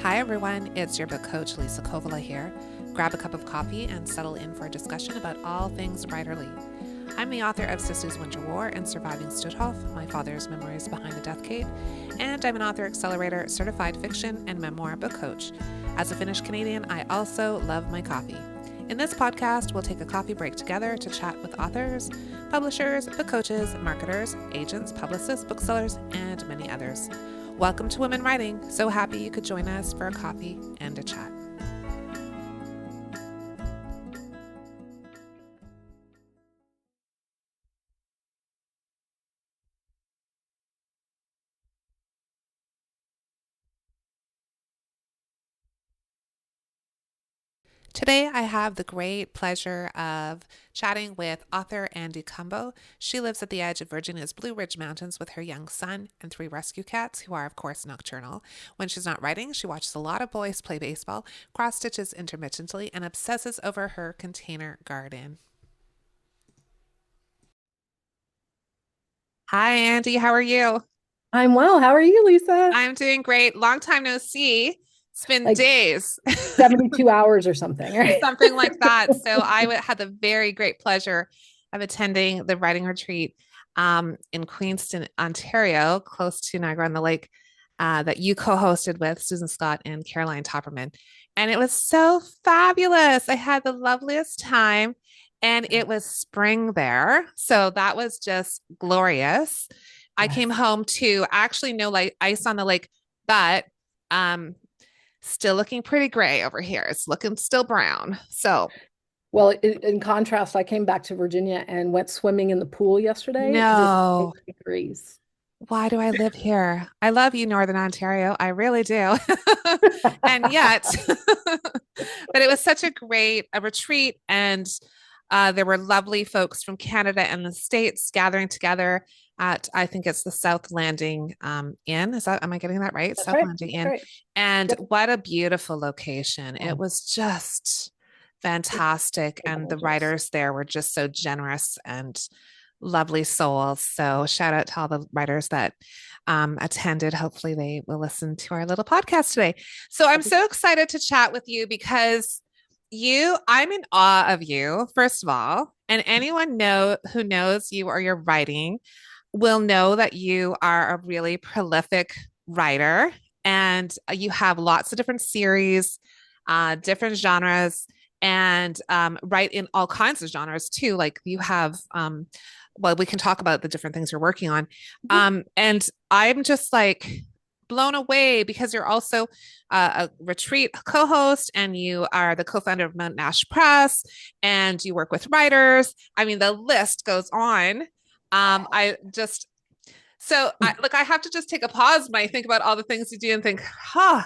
Hi everyone, it's your book coach Liisa Kovala here. Grab a cup of coffee and settle in for a discussion about all things writerly. I'm the author of Sister's Winter War and Surviving Stutthof, my father's memories behind the death cave, and I'm an author accelerator, certified fiction, and memoir book coach. As a Finnish Canadian, I also love my coffee. In this podcast, we'll take a coffee break together to chat with authors, publishers, book coaches, marketers, agents, publicists, booksellers, and many others. Welcome to Women Writing. So happy you could join us for a coffee and a chat. Today, I have the great pleasure of chatting with author Andi Cumbo. She lives at the edge of Virginia's Blue Ridge Mountains with her young son and 3 rescue cats, who are, of course, nocturnal. When she's not writing, she watches a lot of boys play baseball, cross-stitches intermittently, and obsesses over her container garden. Hi, Andi. How are you? I'm well. How are you, Lisa? I'm doing great. Long time no see. It's been Like days. 72 hours or something, right? Something like that. So had the very great pleasure of attending the writing retreat in Queenston, Ontario, close to Niagara-on-the-Lake, that you co-hosted with Susan Scott and Caroline Topperman. And it was so fabulous. I had the loveliest time, and it was spring there. So that was just glorious. I came Yes. home to actually no like ice on the lake, but um, still looking pretty gray over here. It's looking still brown. So, Well, in contrast, I came back to Virginia and went swimming in the pool yesterday, and it's no, 80 degrees. why do I live here? I love you, Northern Ontario. I really do. And yet, but it was such a retreat, and there were lovely folks from Canada and the States gathering together at, I think it's the South Landing Inn. Am I getting that right? That's South right. Landing That's Inn. right. And Yep. what a beautiful location. It Oh, was just it's fantastic. And the gorgeous. writers there were just so generous and lovely souls. So shout out to all the writers that attended. Hopefully they will listen to our little podcast today. So I'm so excited to chat with you because I'm in awe of you, first of all. And anyone who knows you or your writing will know that you are a really prolific writer, and you have lots of different series, different genres, and write in all kinds of genres too. Like you have, well, we can talk about the different things you're working on. Mhm. And I'm just like blown away because you're also a retreat co-host, and you are the co-founder of Mount Nash Press, and you work with writers. I mean, the list goes on. I just I have to just take a pause when I think about all the things you do and think, huh,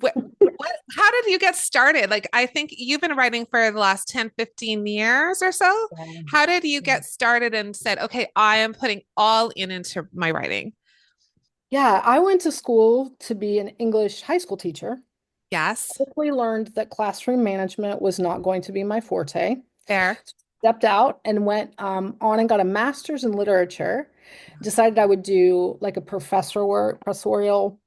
how did you get started? Like, I think you've been writing for the last 10, 15 years or so. Yeah. How did you get started and said, okay, I am putting all into my writing? Yeah, I went to school to be an English high school teacher. Yes, Quickly learned that classroom management was not going to be my forte. fair. Stepped out and went on and got a master's in literature. Decided I would do like a professorial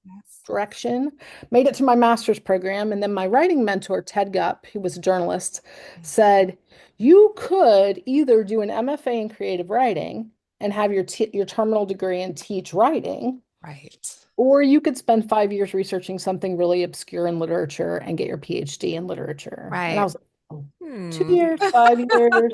Yes. direction. Made it to my master's program, and then my writing mentor, Ted Gupp, who was a journalist, said, "You could either do an MFA in creative writing and have your terminal degree and teach writing, Right. or you could spend 5 years researching something really obscure in literature and get your PhD in literature." And I Right. was like, "Oh, two Hmm. years, 5 years.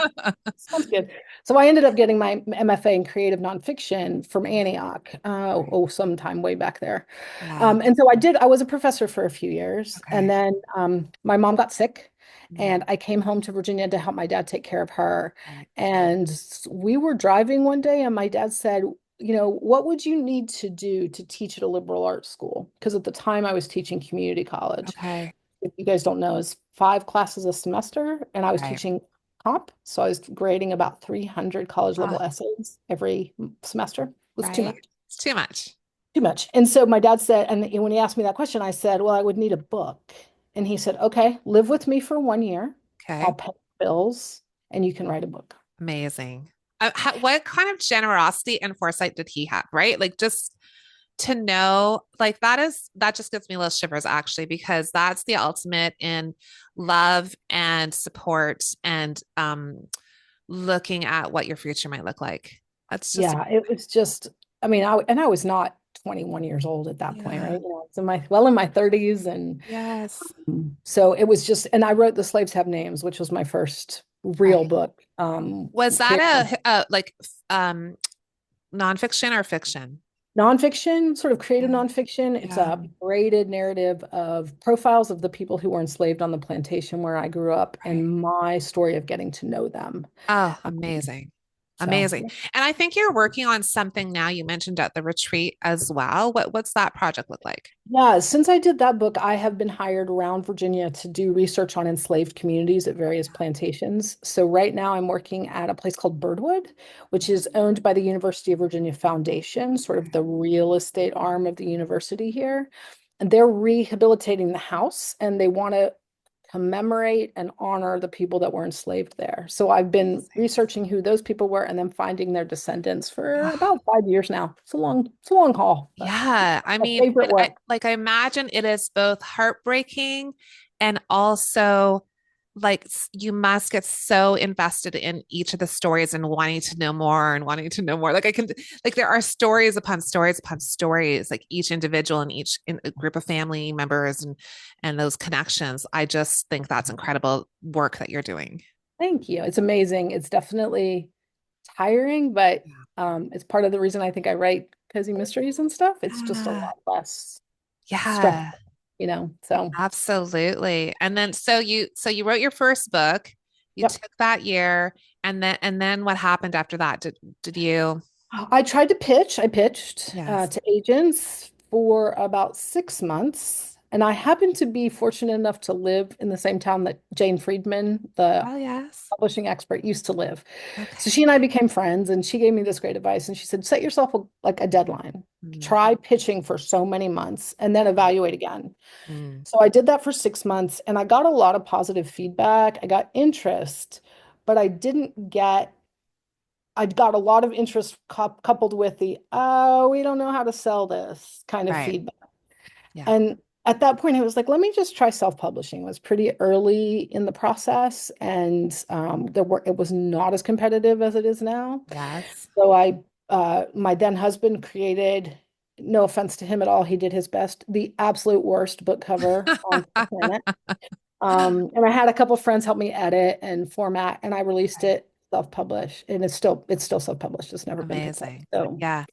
Sounds good." So I ended up getting my MFA in creative nonfiction from Antioch, Right. sometime way back there. Yeah. And so I was a professor for a few years. And Okay. then my mom got sick, Mm, and I came home to Virginia to help my dad take care of her. right. And we were driving one day, and my dad said, "What would you need to do to teach at a liberal arts school?" Because at the time I was teaching community college. Okay. If you guys don't know, is 5 classes a semester, and I was Right. teaching comp, so I was grading about 300 college Oh, level essays every semester. It was too right. much, It's too much. too much. And so my dad said, and when he asked me that question, I said, "Well, I would need a book." And he said, "Okay, live with me for 1 year. Okay. I'll pay bills, and you can write a book." Amazing. What kind of generosity and foresight did he have, right? Like just to know, like that just gives me little shivers actually, because that's the ultimate in love and support and looking at what your future might look like. That's just Yeah, it was just, I mean, I was not 21 years old at that point, right? yeah. You know, it's in my well in my 30s, and Yes. so it was just, and I wrote The Slaves Have Names, which was my first real Right. book. Was that Created a like nonfiction or fiction? nonfiction, sort of creative Yeah. nonfiction. It's Yeah. a braided narrative of profiles of the people who were enslaved on the plantation where I grew up Right. and my story of getting to know them. Oh, Um, amazing. so Amazing. And I think you're working on something now. You mentioned at the retreat as well. What's that project look like? yeah, since I did that book, I have been hired around Virginia to do research on enslaved communities at various plantations. So right now I'm working at a place called Birdwood, which is owned by the University of Virginia Foundation, sort of the real estate arm of the university here. And they're rehabilitating the house and they want to commemorate and honor the people that were enslaved there. So I've been Amazing. researching who those people were and then finding their descendants for Ah, about 5 years now. It's a long haul, but yeah. I my mean, favorite I work. like I imagine it is both heartbreaking and also like you must get so invested in each of the stories and wanting to know more and wanting to know more. Like I can, like there are stories upon stories upon stories, like each individual and each in a group of family members and those connections. I just think that's incredible work that you're doing. Thank you. It's amazing. It's definitely tiring, but Yeah. it's part of the reason I think I write cozy mysteries and stuff. It's just a Yeah. lot less Yeah. stressful, you know. So, Absolutely. And then so you wrote your first book, you yep. took that year, and then what happened after that? Did you I tried to pitch. I pitched yes. to agents for about 6 months. And I happened to be fortunate enough to live in the same town that Jane Friedman, the Oh yes. publishing expert, used to live. So Okay. she and I became friends, and she gave me this great advice. And she said, set yourself like a deadline. Mm, Try pitching for so many months and then evaluate again. mm, So I did that for 6 months, and I got a lot of positive feedback. I got interest, but I got a lot of interest coupled with the, oh, we don't know how to sell this kind of right. feedback. Yeah. And at that point, it was like, let me just try self-publishing. It was pretty early in the process, and it was not as competitive as it is now. Yes. So my then husband created, no offense to him at all, he did his best, the absolute worst book cover on the planet. And I had a couple friends help me edit and format, and I released Right. it self-published, and it's still self-published. It's never been picked up. Amazing. So Yeah.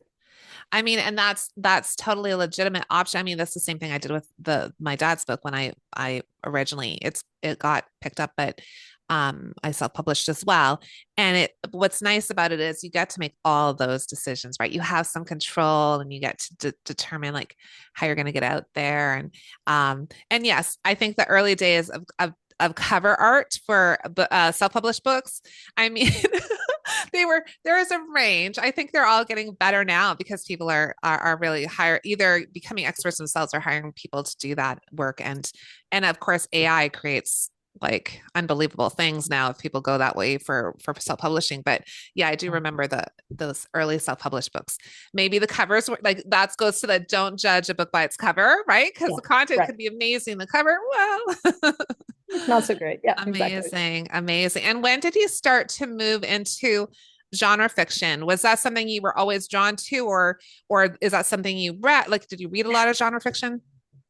I mean, and that's totally a legitimate option. I mean, that's the same thing I did with the my dad's book when I originally it got picked up, but I self-published as well. And what's nice about it is you get to make all those decisions, right? You have some control and you get to determine like how you're going to get out there. And yes, I think the early days of cover art for self-published books, I mean, there is a range. I think they're all getting better now because people are really hire either becoming experts themselves or hiring people to do that work. And of course AI creates like unbelievable things now if people go that way for self-publishing. But yeah, I do remember those early self-published books. Maybe the covers were like that goes to the don't judge a book by its cover, right? Because yeah, the content right. could be amazing. The cover, well, Not so great. Yeah, exactly. amazing, amazing. And when did you start to move into genre fiction? Was that something you were always drawn to, or is that something you read? Like, did you read a lot of genre fiction?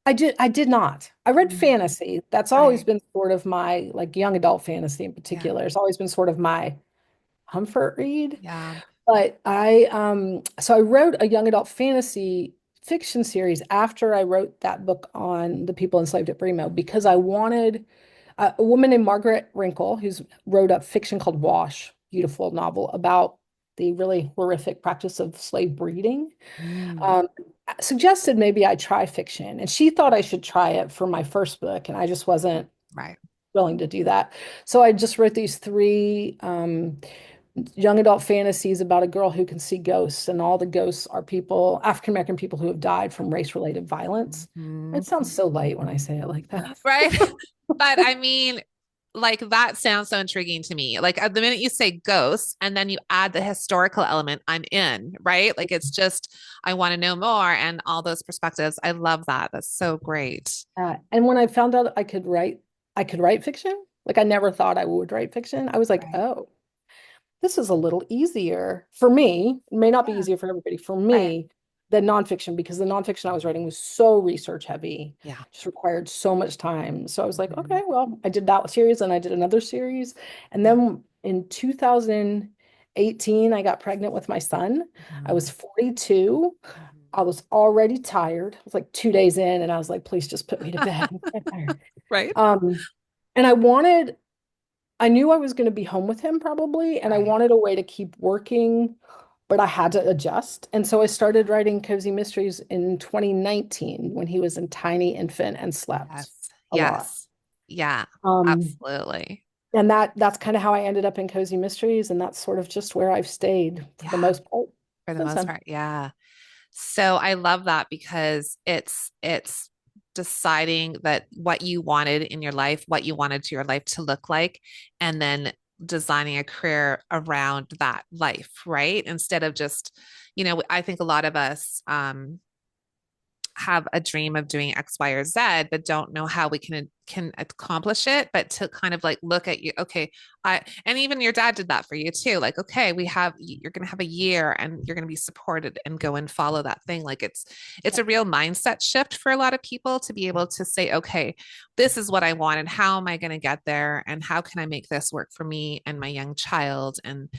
I did not. I read Mm, fantasy. That's always right. been sort of my, like, young adult fantasy in Yeah. particular. It's always been sort of my comfort read. Yeah. But so I wrote a young adult fantasy fiction series after I wrote that book on the people enslaved at Bremo because I wanted a woman named Margaret Wrinkle, who's wrote a fiction called Wash, beautiful novel about the really horrific practice of slave breeding, Mm, um, suggested maybe I try fiction. And she thought I should try it for my first book, and I just wasn't right. willing to do that. So I just wrote these three young adult fantasies about a girl who can see ghosts, and all the ghosts are people, African American people who have died from race-related violence. Mhm. It sounds so light when I say it like that. Right. But I mean, like that sounds so intriguing to me. Like at the minute you say ghosts and then you add the historical element, I'm in, right? Like it's just, I want to know more and all those perspectives. I love that. That's so great. And when I found out I could write fiction. Like I never thought I would write fiction. I was like, Right. oh, this is a little easier for me. It may not be Yeah. easier for everybody. For Right. me, than nonfiction, because the nonfiction I was writing was so research heavy, Yeah. just required so much time. So I was like, Mhm. okay, well, I did that series and I did another series. And Yeah. then in 2018, I got pregnant with my son. I was Mhm. 42. I Mhm. was already tired. I was like 2 days in, and I was like, please just put me to bed. I'm so tired. Right. Um, and I knew I was going to be home with him probably, and I Right. wanted a way to keep working, but I had to adjust. And so I started writing cozy mysteries in 2019 when he was a tiny infant and slept Yes. a lot. Yes. Yeah. Um, Absolutely. and that's kind of how I ended up in cozy mysteries, and that's sort of just where I've stayed for the Yeah. most part For the since most then. part. Yeah. So I love that because it's deciding that what you wanted in your life, what you wanted your life to look like, and then designing a career around that life, right? Instead of just, I think a lot of us have a dream of doing X, Y, or Z, but don't know how we can accomplish it. But to kind of like look at you, okay, and even your dad did that for you too. Like, okay, you're gonna have a year and you're gonna be supported and go and follow that thing. Like it's a real mindset shift for a lot of people to be able to say, okay, this is what I want and how am I gonna get there and how can I make this work for me and my young child and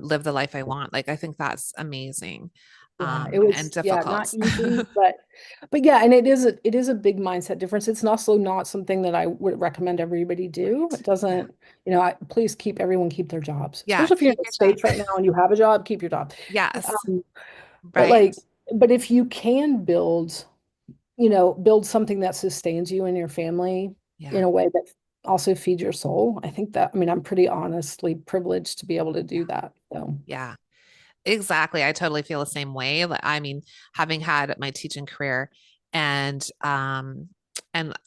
live the life I want. Like I think that's amazing Yeah, it and was, yeah, not difficult. easy, but yeah, and it is a big mindset difference. It's also not something that I would recommend everybody do. Right. It Yeah. doesn't, please everyone keep their jobs, Yeah. especially if you're in Keep the your job. States right now and you have a job, keep your job. Yes. Um, but Right. but if you can build something that sustains you and your family Yeah. in a way that also feeds your soul, I think that, I mean, I'm pretty honestly privileged to be able to Yeah. do that. So, Yeah. Exactly. I totally feel the same way. I mean, having had my teaching career and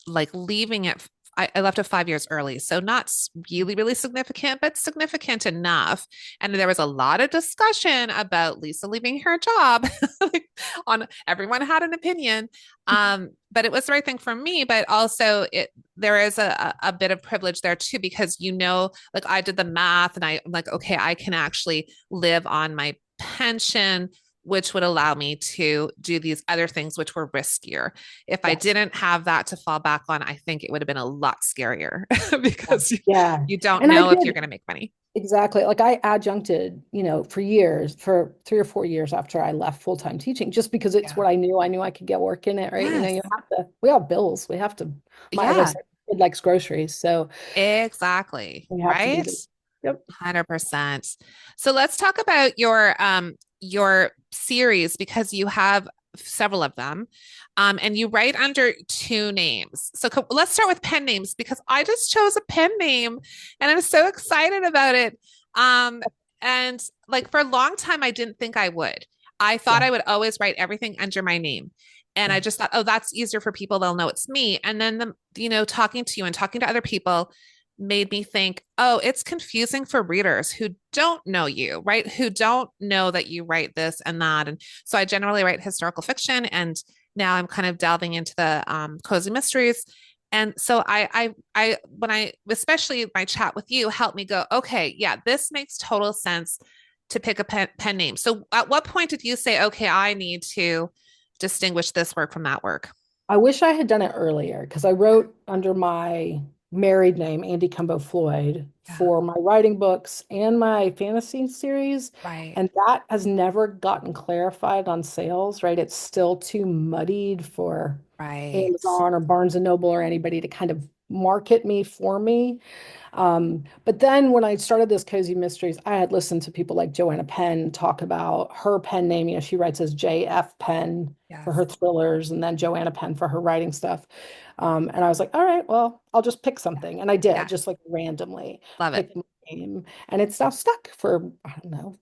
like leaving it, I left it 5 years early. So not really, really significant, but significant enough. And there was a lot of discussion about Lisa leaving her job. Like, on everyone had an opinion. But it was the right thing for me. But also there is a bit of privilege there too, because like I did the math and I'm like, okay, I can actually live on my pension, which would allow me to do these other things, which were riskier. If I yes. didn't have that to fall back on, I think it would have been a lot scarier because Yeah. you don't And I know if you're did going to make money. exactly like I adjuncted, for years, for 3 or 4 years after I left full-time teaching, just because it's Yeah. what I knew. I knew I could get work in it, right? You Yes. have to, we have bills. We have to, as I Yeah, said, kid likes groceries. So exactly. we have to do Right? this. Yep. 100%. So let's talk about your series because you have several of them. And you write under two names. So let's start with pen names because I just chose a pen name and I'm so excited about it. Um, and like for a long time, I didn't think I would. I thought Yeah. I would always write everything under my name. And I Yeah. just thought, oh, that's easier for people. They'll know it's me. And then talking to you and talking to other people made me think, oh, it's confusing for readers who don't know you, right? Who don't know that you write this and that. And so I generally write historical fiction, and now I'm kind of delving into the cozy mysteries. And so when I, especially my chat with you, helped me go, okay, yeah, this makes total sense to pick a pen name. So at what point did you say, okay, I need to distinguish this work from that work? I wish I had done it earlier because I wrote under my married name, Andi Cumbo Floyd, Yeah, for my writing books and my fantasy series. right, And that has never gotten clarified on sales, right? It's still too muddied for right. Amazon or Barnes and Noble or anybody to kind of market me for me. But then when I started this Cozy Mysteries, I had listened to people like Joanna Penn talk about her pen name. She writes as JF Penn for Yes. her thrillers and then Joanna Penn for her writing stuff. And I was like, all right, well, I'll just pick Yeah. something. And I did, Yeah. just like randomly Love it. pick my name. And it's now stuck for, I don't know,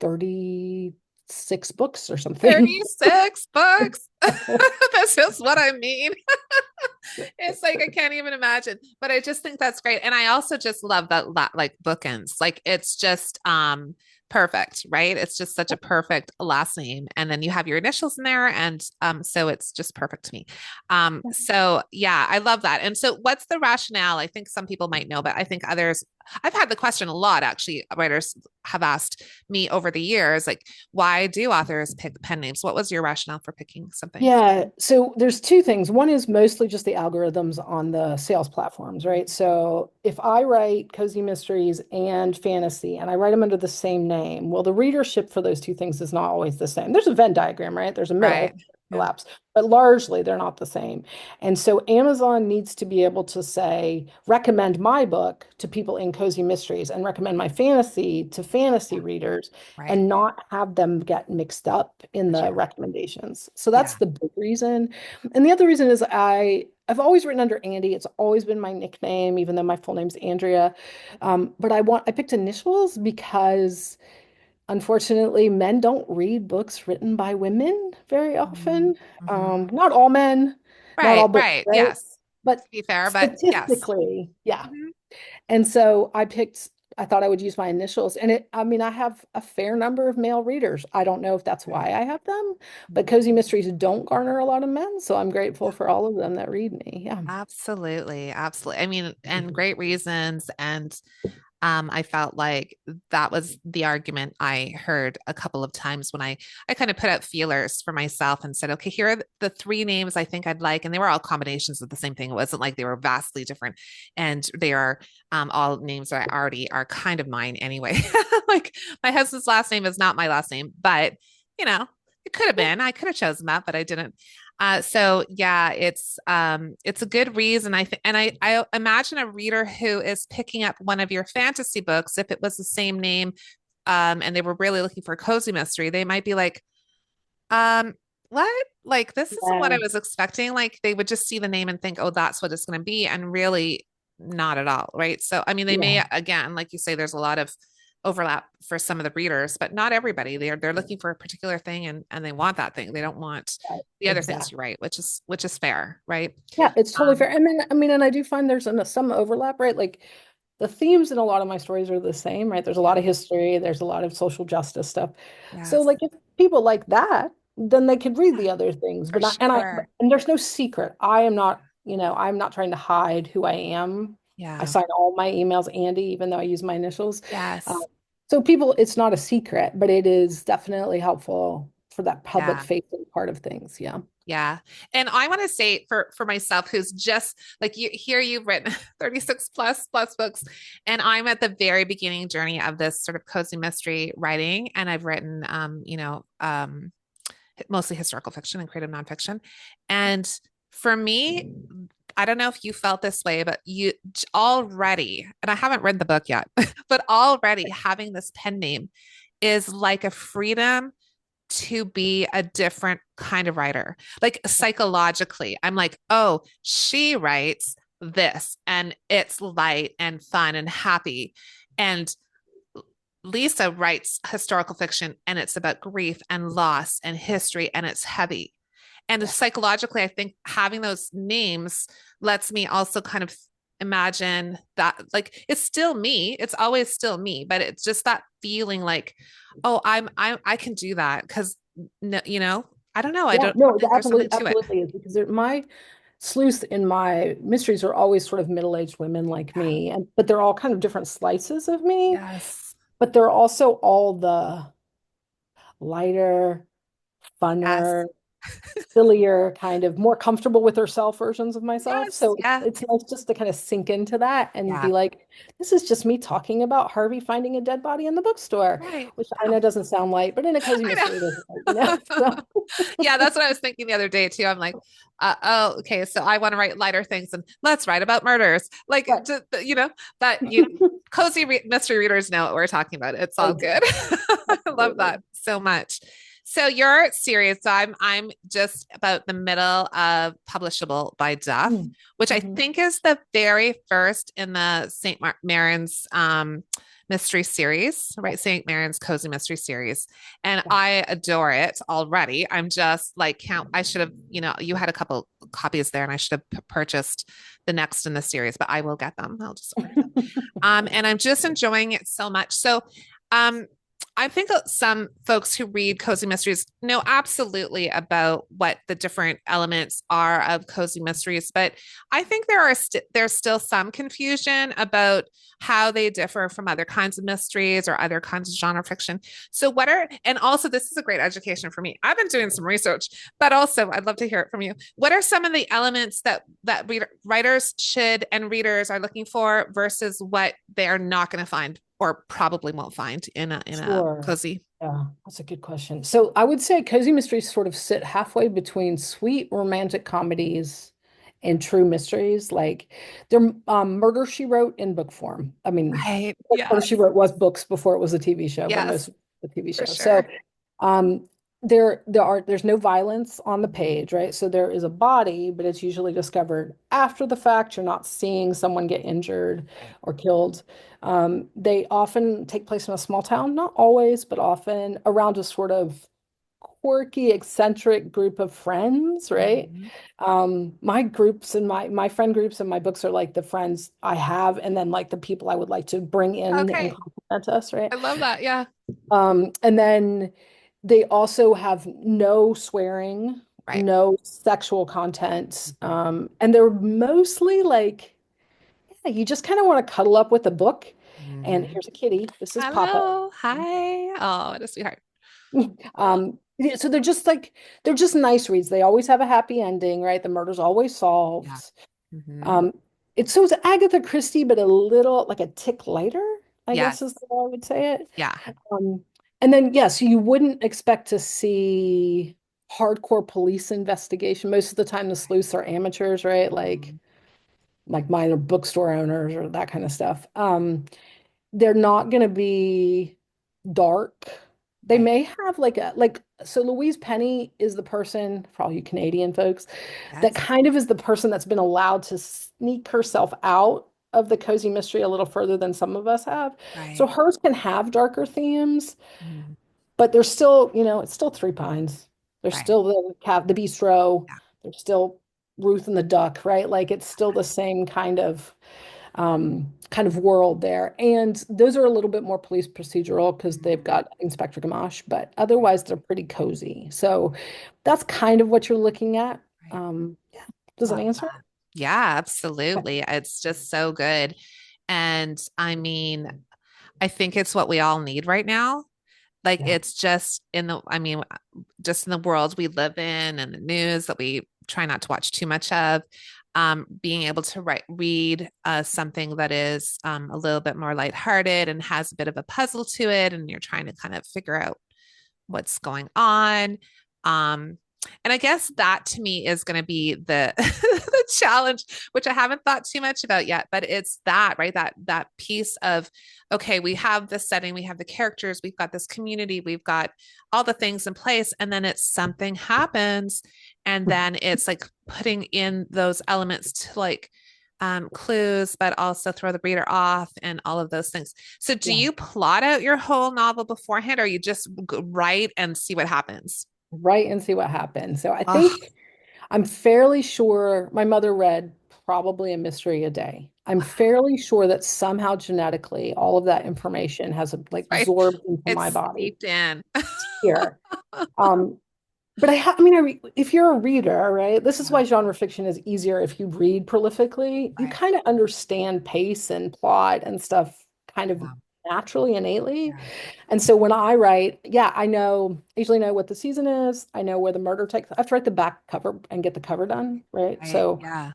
36 books or something. 36 books. That's just what I mean. It's like I can't even imagine. But I just think that's great. And I also just love that like bookends. Like it's just perfect, right? It's just such a perfect last name. And then you have your initials in there. And so it's just perfect to me. So yeah, I love that. And so what's the rationale? I think some people might know, but I think others, I've had the question a lot actually. Writers have asked me over the years, like, why do authors pick pen names? What was your rationale for picking something? Yeah, so there's two things. One is mostly just the algorithms on the sales platforms, right? So if I write cozy mysteries and fantasy and I write them under the same name, well, the readership for those two things is not always the same. There's a Venn diagram, right? There's a Right. middle Yeah. collapse, but largely they're not the same. And so Amazon needs to be able to say, recommend my book to people in cozy mysteries and recommend my fantasy to fantasy readers Right. and not have them get mixed up in For the sure. recommendations. So that's Yeah. the big reason. And the other reason is I've always written under Andi. It's always been my nickname, even though my full name's Andrea. But I picked initials because unfortunately men don't read books written by women very Mhm. often. Mhm. Not all men, not Right. all books, Right. right? Yes. But To be fair, but yes. statistically, yeah. Mhm. And so I thought I would use my initials. And I mean, I have a fair number of male readers. I don't know if that's why I have them, but Mhm. cozy mysteries don't garner a lot of men. So I'm grateful Yeah. for all of them that read me. Yeah. Absolutely. Absolutely. I mean, and great reasons. And I felt like that was the argument I heard a couple of times when I kind of put out feelers for myself and said, okay, here are the three names I think I'd like. And they were all combinations of the same thing. It wasn't like they were vastly different. And they are all names that I already are kind of mine anyway. Like my husband's last name is not my last name, but you know, it could have been. I could have chosen that, but I didn't. So yeah, it's a good reason. I think, and I imagine a reader who is picking up one of your fantasy books, if it was the same name, and they were really looking for a cozy mystery, they might be like, what? Like this isn't what I Yeah. was expecting. Like they would just see the name and think, oh, that's what it's going to be, and really not at all, right? So I mean, they may Yeah. again, like you say, there's a lot of overlap for some of the readers, but not everybody. They're looking for a particular thing and they want that thing. They don't want Right. the other things Exactly. you write, which is fair, right? Yeah, it's totally Um, fair. And then, I mean, and I do find there's some overlap, right? Like the themes in a lot of my stories are the same, right? There's a lot yeah, of history, there's a lot of social justice stuff. So, yes, like, if people like that, then they could read yeah, the other things. for But not, and sure. and there's no secret. I am not, I'm not trying to hide who I am. I Yeah, sign all my emails Andy, even though I use my initials. Uh, yes, so people, it's not a secret, but it is definitely helpful for that public yeah. facing part of things. Yeah. Yeah. And I want to say for myself, who's just like you here, you've written 36 plus books. And I'm at the very beginning journey of this sort of cozy mystery writing. And I've written mostly historical fiction and creative nonfiction. And for me, I don't know if you felt this way, but you already, and I haven't read the book yet, but already having this pen name is like a freedom to be a different kind of writer. Like psychologically, I'm like, oh, she writes this and it's light and fun and happy. And Liisa writes historical fiction and it's about grief and loss and history and it's heavy. And Yeah. psychologically, I think having those names lets me also kind of imagine that like it's still me, it's always still me, but it's just that feeling like, oh, I can do that because no, I don't know. I Yeah, don't no, it think there's something to it. absolutely is because my sleuths in my mysteries are always sort of middle-aged women like Yeah. me, and but they're all kind of different slices of me, Yes. but they're also all the lighter, Yes. funner, sillier, kind of more comfortable with herself versions of myself. Yes. So Yeah. it's nice just to kind of sink into that and Yeah. be like, this is just me talking about Harvey finding a dead body in the bookstore, Right. which I No. know doesn't sound light, but in a cozy I mystery, it is light. know. So, Yeah, that's what I was thinking the other day too. I'm like, oh, okay, so I want to write lighter things and let's write about murders. Like, right. but cozy mystery readers know what we're talking about. It's all good. Exactly. I love Absolutely. that so much. So your series, so I'm just about the middle of Publishable by Duff, which I Mm-hmm. think is the very first in the St. Marin's mystery series, right? St. Mary's Cozy Mystery Series. And Yeah. I adore it already. I'm just like, I should have, you had a couple copies there and I should have purchased the next in the series, but I will get them. I'll just order them. And I'm just enjoying it so much. So, um, I think some folks who read cozy mysteries know absolutely about what the different elements are of cozy mysteries, but I think there's still some confusion about how they differ from other kinds of mysteries or other kinds of genre fiction. So and also this is a great education for me. I've been doing some research, but also I'd love to hear it from you. What are some of the elements that writers should and readers are looking for versus what they're not going to find or probably won't find in a Sure. cozy? Yeah, that's a good question. So I would say cozy mysteries sort of sit halfway between sweet romantic comedies and true mysteries. Like they're Murder, She Wrote in book form. I mean, Right. Murder, Yes. She Wrote was books before it was a TV show, but most Yes, of the TV for show. So sure. um, there's no violence on the page, right? So there is a body, but it's usually discovered after the fact. You're not seeing someone get injured Right. or killed. They often take place in a small town, not always, but often around a sort of quirky, eccentric group of friends, right? Mhm. My groups and my friend groups and my books are like the friends I have, and then like the people I would like to bring in and Okay. compliment us, right? I love that. Yeah. And then they also have no swearing, Right. no sexual content, Mhm. and they're mostly like, yeah, you just kind of want to cuddle up with a book. And Mhm. here's a kitty. This is Papa. Hello. Hi. Oh, what a sweetheart. Oh, Yeah, so they're just nice reads. They always have a happy ending, right? The murder's always yeah. solved. Hmm. Um, it's Agatha Christie, but a little like a tick lighter, I guess is Yes. the way I would say it. Yeah. Um, and then yes, you wouldn't expect to see hardcore police investigation. Most of the time the sleuths are amateurs, right? Mhm. Like minor bookstore owners or that kind of stuff. They're not going to be dark. They Right. may have so Louise Penny is the person, for all you Canadian folks, that Yes. kind of is the person that's been allowed to sneak herself out of the cozy mystery a little further than some of us have. So Right. hers can have darker themes, Mhm. but there's still, it's still Three Pines. There's Right. still the bistro. Yeah. There's still Ruth and the Duck, right? Like it's still the same kind of world there. And those are a little bit more police procedural because they've Mhm. got Inspector Gamache, but Right. otherwise they're pretty cozy. So that's kind of what you're looking at. Right. Yeah. Does that Love answer that. Yeah, it? absolutely. It's just so good. And I mean, I think it's what we all need right now. Like Yeah. it's just just in the world we live in and the news that we try not to watch too much of. Being able to read something that is a little bit more lighthearted and has a bit of a puzzle to it, and you're trying to kind of figure out what's going on. Um, and I guess that to me is going to be the the challenge, which I haven't thought too much about yet. But it's that right that piece of okay, we have this setting, we have the characters, we've got this community, we've got all the things in place, and then it's something happens, and then it's like putting in those elements to like clues, but also throw the reader off and all of those things. So, do Yeah. you plot out your whole novel beforehand, or you just write and see what happens? Write and see what happens. So I Oh, think I'm fairly sure my mother read probably a mystery a day. I'm fairly sure that somehow genetically all of that information has like right. absorbed into my It's body seeped in. here. Um, but I mean, if you're a reader, right, this is Yeah, why genre fiction is easier if you read prolifically. You right. kind of understand pace and plot and stuff kind of Yeah, naturally, innately. yeah, And so when I write, yeah, I usually know what the season is. I know where the murder takes. I have to write the back cover and get the cover done, right? right. So Yeah.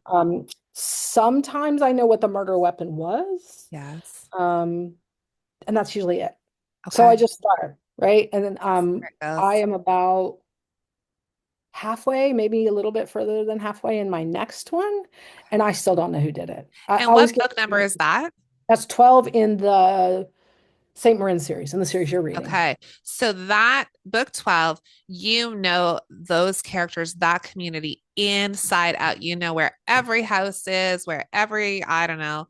sometimes I know what the murder weapon was. Yes. Um, and that's usually it. So I Okay. just start, right? And then There it I goes. am about halfway, maybe a little bit further than halfway in my next one, and I still don't know who did it. I And always what get book number is that? that's 12 in the St. Marin series, in the series you're reading. Okay. So that book 12, you know those characters, that community inside out. You know where every house is, where every, I don't know,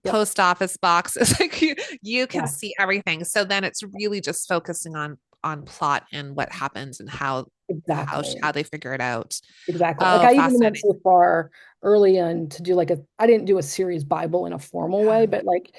Yep. post office boxes. Like you can Yeah, see everything. So then it's really just focusing on plot and what happens and how exactly. they figure it out. Exactly. Like Oh, I even went fascinating. so far early on to do like I didn't do a series Bible in a formal Yeah. way, but like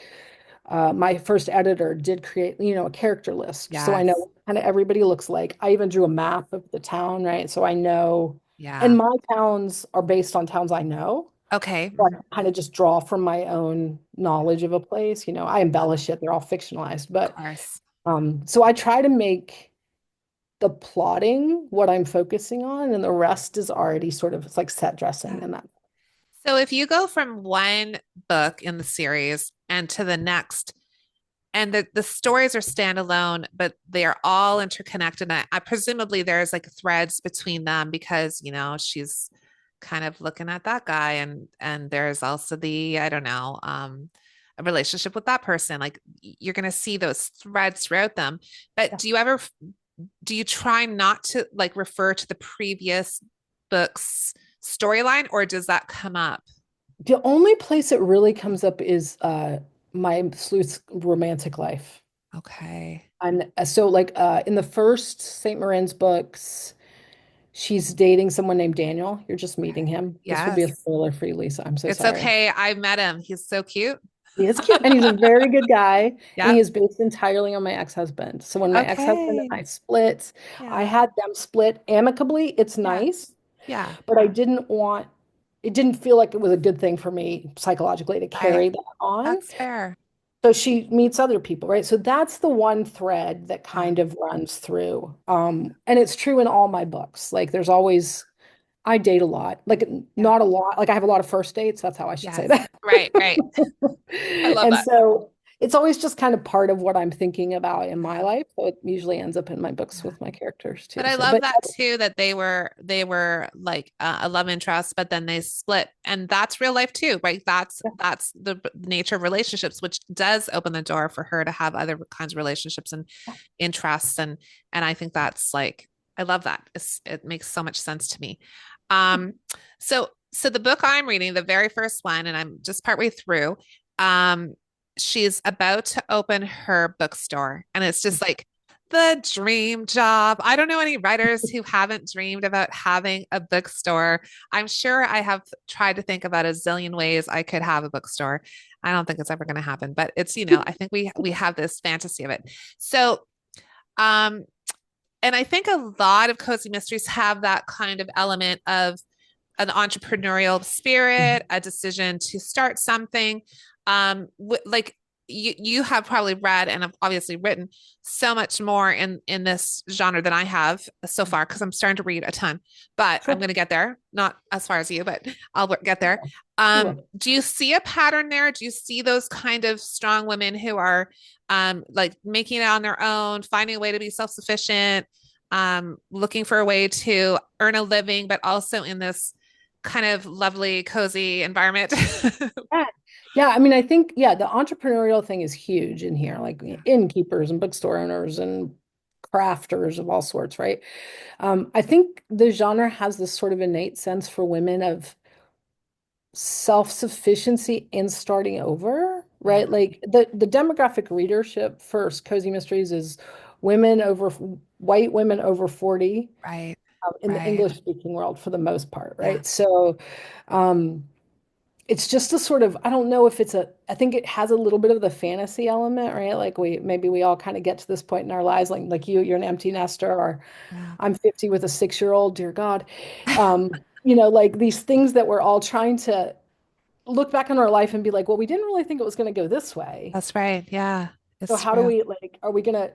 my first editor did create, a character list. So I know Yes. what kind of everybody looks like. I even drew a map of the town, right? So I know, and Yeah. my towns are based on towns I know. Okay. So Mhm. I kind of just draw from my own knowledge of a place. I embellish it. They're all fictionalized, Of but course. so I try to make the plotting what I'm focusing on, and the rest is already sort of it's like set dressing Yeah. and that. So if you go from one book in the series and to the next, and the stories are standalone, but they are all interconnected. I presumably there's like threads between them because she's kind of looking at that guy, and there's also the I don't know a relationship with that person. Like you're going to see those threads throughout them. But Yeah. do you try not to like refer to the previous book's storyline, or does that come up? The only place it really comes up is my sleuth's romantic life. Okay. And so like in the first St. Marin's books, she's dating someone named Daniel. You're just meeting Okay. him. This will be a Yes. spoiler for you, Lisa. I'm so It's sorry. okay. I met him. He's so cute. He is cute and he's a very good guy, and he Yep. is based entirely on my ex-husband. So when my ex-husband Okay. and I split, I Yeah. had them split amicably. It's Yeah. nice, Yeah. but it didn't feel like it was a good thing for me psychologically to Right. carry that on. That's fair. So she meets other people, right? So that's the one thread that Yeah. kind of runs through. And it's true in all my books. Like there's always, I date a lot, like Yeah. not a lot, like I have a lot of first dates. That's how I should say Yes. that. Right. Right. I love And that. so it's always just kind of part of what I'm thinking about in my Yeah. life. So it usually ends up in my books Yeah. with my characters But too. I So, love but that too, that they were like a love interest, but then they split, and that's real life too, right? That's the nature of relationships, which does open the door for her to have other kinds of relationships and interests, and I think that's like I love that. It makes so much sense to me. Um, so the book I'm reading, the very first one, and I'm just partway through. Um, she's about to open her bookstore, and it's just like the dream job. I don't know any writers who haven't dreamed about having a bookstore. I'm sure I have tried to think about a zillion ways I could have a bookstore. I don't think it's ever going to happen, but it's, I think we have this fantasy of it. So, um, and I think a lot of cozy mysteries have that kind of element of an entrepreneurial spirit, a decision to start something. Like you have probably read and have obviously written so much more in this genre than I have so far because I'm starting to read a ton, but I'm sure, going to get there. Not as far as you, but I'll get there. you will. Do you see a pattern there? Do you see those kind of strong women who are like making it on their own, finding a way to be self-sufficient, looking for a way to earn a living, but also in this kind of lovely, cozy environment? Yeah. Yeah, I mean, I think, yeah, the entrepreneurial thing is huge in here, like Yeah. innkeepers and bookstore owners and crafters of all sorts, right? I think the genre has this sort of innate sense for women of self-sufficiency in starting over, Yeah. right? Like the demographic readership for Cozy Mysteries is women over white women over 40 Right. in the Right. English speaking world for the most part, Yeah. right? So um it's just a sort of, I don't know if I think it has a little bit of the fantasy element, right? Like maybe we all kind of get to this point in our lives, like you're an empty nester, or Yeah. I'm 50 with a 6-year-old, dear God. Like these things that we're all trying to look back on our life and be like, well, we didn't really think it was going to go this way. That's right. Yeah. So It's how do true. we like, are we going to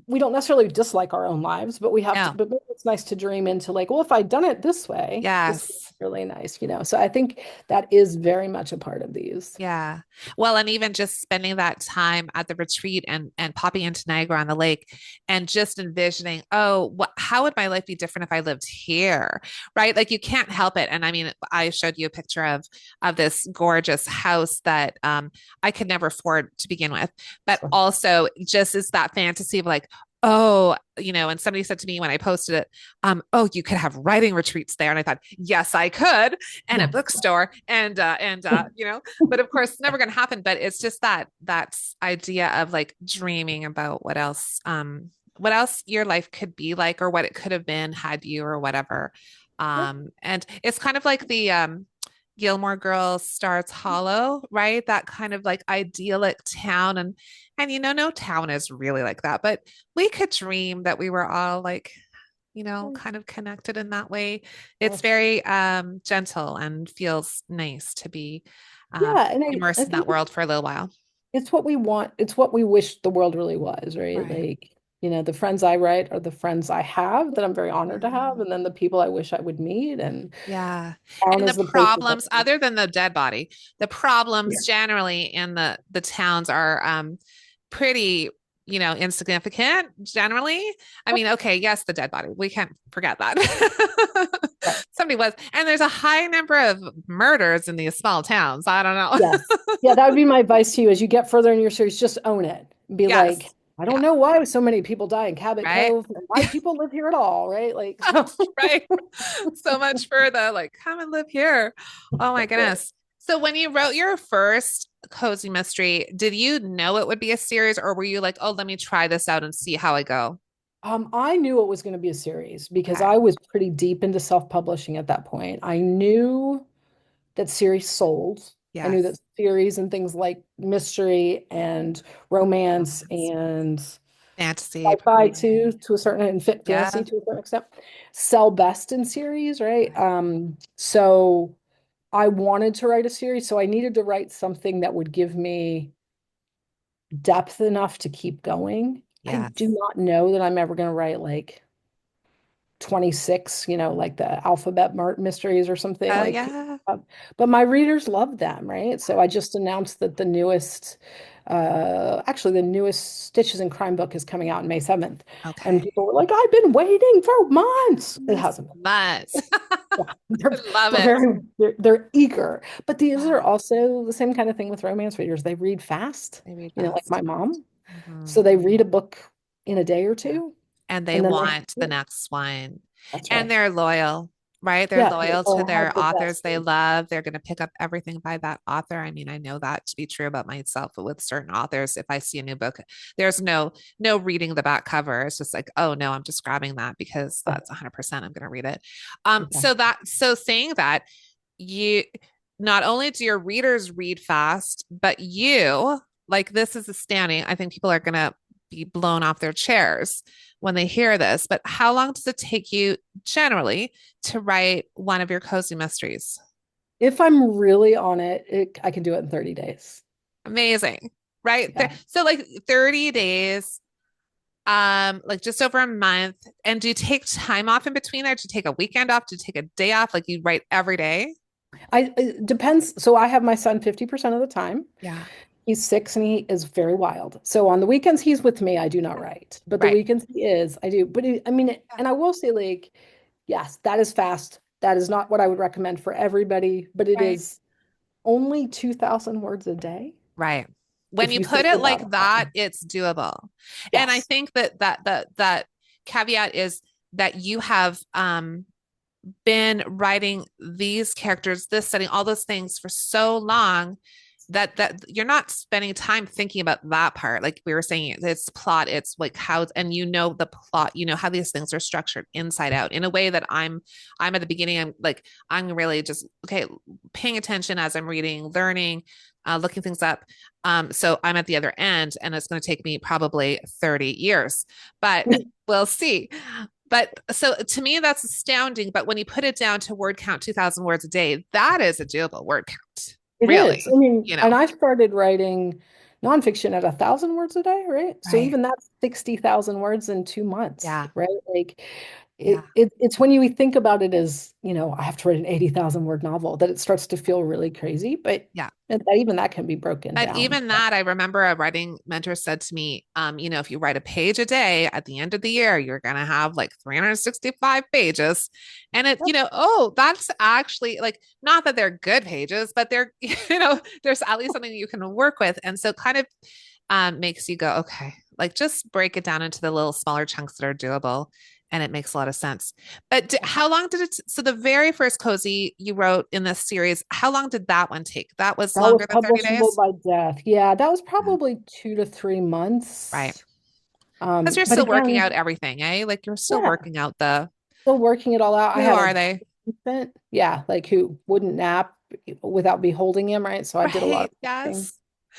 we don't necessarily dislike our own lives, but we have to, No. but maybe it's nice to dream into like, well, if I'd done it this way, this would Yes. be really nice. So I think that is very much a part of these. Yeah. Well, and even just spending that time at the retreat and popping into Niagara on the lake and just envisioning, oh, how would my life be different if I lived here? Right? Like you can't help it. And I mean, I showed you a picture of this gorgeous house that I could never afford to begin with, but Sure. also just is that fantasy of like, oh, and somebody said to me when I posted it, oh, you could have writing retreats there. And I thought, yes, I could, and a Yeah. bookstore but of course, never going to happen. But it's just that's idea of like dreaming about what else your life could be like or what it could have been had you or whatever. And it's kind of like the Gilmore Girls starts Hollow, right? That kind of like idyllic town. And no town is really like that, but we could dream that we were all like, kind of connected in that way. It's Yes. very gentle and feels nice to be Yeah, and I immersed in that think world for a little while. it's what we want. It's what we wish the world really was, right? Right. Like, the friends I write are the friends I have that I'm very honored to have, Yeah. and then the people I wish I would meet. And Yeah. town And the is the place that problems, other than the dead body, the yeah. problems generally in the towns are pretty, insignificant generally. I mean, okay, yes, the dead body. We can't forget that. Right. Somebody was, and there's a high number of murders in these small towns. I don't Yes. know. Yeah, that would be my advice to you as you get further in your series, just own it. Be like, Yes. I don't Yeah. know why so many people die in Cabot Right. Cove and why people live here at all, right? Like, so Right. So much for the like, come and live here. Oh my right. goodness. So when you wrote your first cozy mystery, did you know it would be a series or were you like, oh, let me try this out and see how I go? I knew it was going to be a series because Okay. I was pretty deep into self-publishing at that point. I knew that series sold. I knew that Yes. series and things like mystery and romance Romance. and Fantasy, sci-fi too, probably. to a certain and fantasy Yeah. to a certain extent, sell best in series, right? Right. So I wanted to write a series, so I needed to write something that would give me depth enough to keep going. I do Yes. not know that I'm ever going to write like 26, like the alphabet mysteries or something Oh, like, yeah. but my readers love them, right? So I just announced that actually the newest Stitches and Crime book is coming out on May 7th. And Okay. people were like, I've been waiting for months. It Yes. hasn't been. Months. Yeah, they're, I love they're it. very, they're eager. But these are Yeah. also the same kind of thing with romance readers. They read fast, They read like my fast. mom. Mhm. So they read a book in a day or Yeah. two, And they and then want the next one. that's And right. they're loyal, right? They're Yeah, loyal to they'll their have the authors best. they love. They're going to pick up everything by that author. I mean, I know that to be true about myself, but with certain authors, if I see a new book, there's no reading the back cover. It's just like, oh no, I'm just grabbing that because Yeah, that's 100% I'm going to read it. exactly. So saying that you not only do your readers read fast, but you like this is astounding. I think people are going to be blown off their chairs when they hear this. But how long does it take you generally to write one of your cozy mysteries? If I'm really on it, I can do it in 30 days. Amazing, right? Yeah. So like 30 days, like just over a month. And do you take time off in between there? Do you take a weekend off? Do you take a day off? Like you write every day? It depends. So I have my son 50% of the time. Yeah. He's 6 and he is very wild. So on the weekends he's with me, I do not write. But the Right. weekends he is, I do. But I mean, Yeah. and I will say, like, yes, that is fast. That is not what I would recommend for everybody, but it Right. is only 2,000 words a day Right. When if you you put think it about like that, it. it's doable. And I Yes. think that caveat is that you have been writing these characters, this setting, all those things for so long that you're not spending time thinking about that part. Like we were saying, it's plot, it's like how, and the plot, how these things are structured inside out in a way that I'm at the beginning. I'm really just okay, paying attention as I'm reading, learning, looking things up. So I'm at the other end, and it's going to take me probably 30 years, but we'll see. But so to me, that's astounding. But when you put it down to word count, 2,000 words a day, that is a doable word count, It is. I really, mean, and I started writing nonfiction at 1,000 words a day, right? So Right. even that's 60,000 words in 2 months, Yeah. right? Like Yeah. it's when you think about it as, I have to write an 80,000 word novel that it starts to feel really crazy, but Yeah. even that can be broken But down. even that, I remember a writing mentor said to me, if you write a page a day at the end of the year, you're going to have like 365 pages. And oh, that's actually like, not that they're good pages, but there's at least something you can work with. And so kind of makes you go, okay, Like just break it down into the little smaller chunks that are doable. And it makes a lot of sense. But how long did it? So the very first cozy you wrote in this series, how long did that one take? That was That was longer than 30 publishable days? by death. Yeah, that was Yeah. probably 2 to 3 months. Right. Because you're But still working out again, everything, eh? Like you're still yeah, working out the still working it all out. I who had a are they? infant, yeah, like who wouldn't nap without me holding him, right? So I did a lot Right. of things. Yes.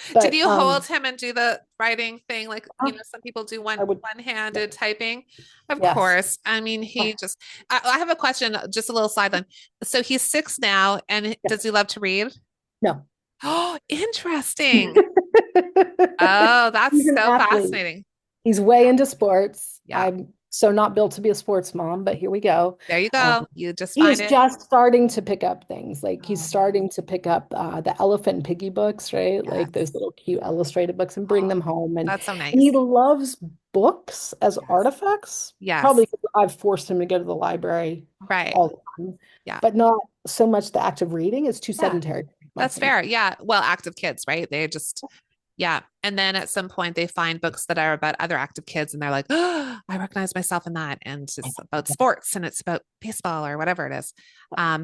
Did But you hold him and do the writing thing? Like, uh, some people do I would, one-handed typing. Of yes. course. I mean, I have a question, just a little sideline. So he's 6 now, and Yeah. does he love to read? No. Oh, interesting. Oh, that's He's an so athlete. fascinating. He's way into sports. Yeah. I'm so not built to be a sports mom, but here we go. There you Um, go. You just he find is it. just starting to pick up things. Like he's Oh, starting to pick up the Elephant and Piggy books, right? Like those yes. little cute illustrated books and bring Oh, them home. that's so And he nice. loves books as Yes. artifacts, probably Yes. because I've forced him to go to the library Right. all the time, Yeah. but not so much the act of reading. It's too Yeah. sedentary for my That's taste. fair. Yeah. Well, active kids, right? They just, yeah. And then at some point they find books that are about other active kids and they're like, oh, I recognize myself in that. And it's about sports and it's about baseball or whatever it is. I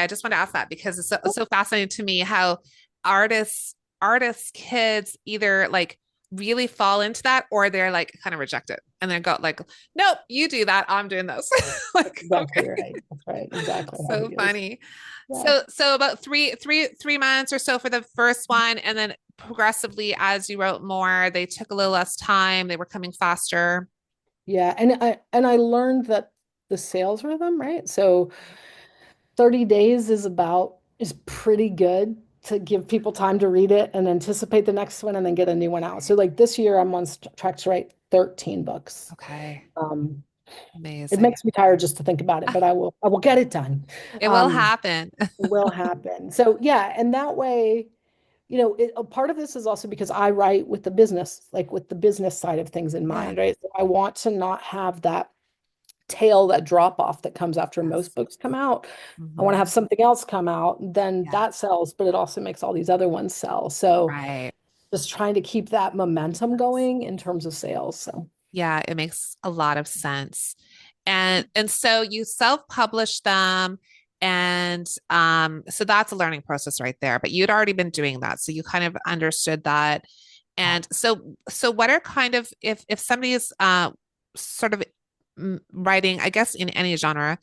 just want to ask that because it's so fascinating to me how artists, kids either like really fall into that or they're like kind of reject it and then go like, nope, you do that. I'm doing this. Like, Exactly okay. right. That's right. Exactly how So he is. funny. Yeah. So about 3 months or so for the first one, and then progressively as you wrote more, they took a little less time. They were coming faster. Yeah. And I learned that the sales rhythm, right? So 30 days is pretty good to give people time to read it and anticipate the next one and then get a new one out. So like this year I'm on track to write 13 books. Okay, Um, it amazing. makes me tired just to think about it, but I will get it done. It will Um, happen. it will happen. So yeah, and that way, a part of this is also because I write with the business, like with the business side of things in Yeah. mind, right? So I want to not have that tail, that drop off that comes after Yes. most books come out. I want to Hmm. have something else come out, then Yeah. that sells, but it also makes all these other ones sell. So Right. just trying to keep that momentum going in terms of sales. So Yeah, it makes a lot of sense. And so you self-publish them and so that's a learning process right there, but you'd already been doing that. So you kind of understood that. And so what are kind of if somebody is sort of writing, I guess in any genre,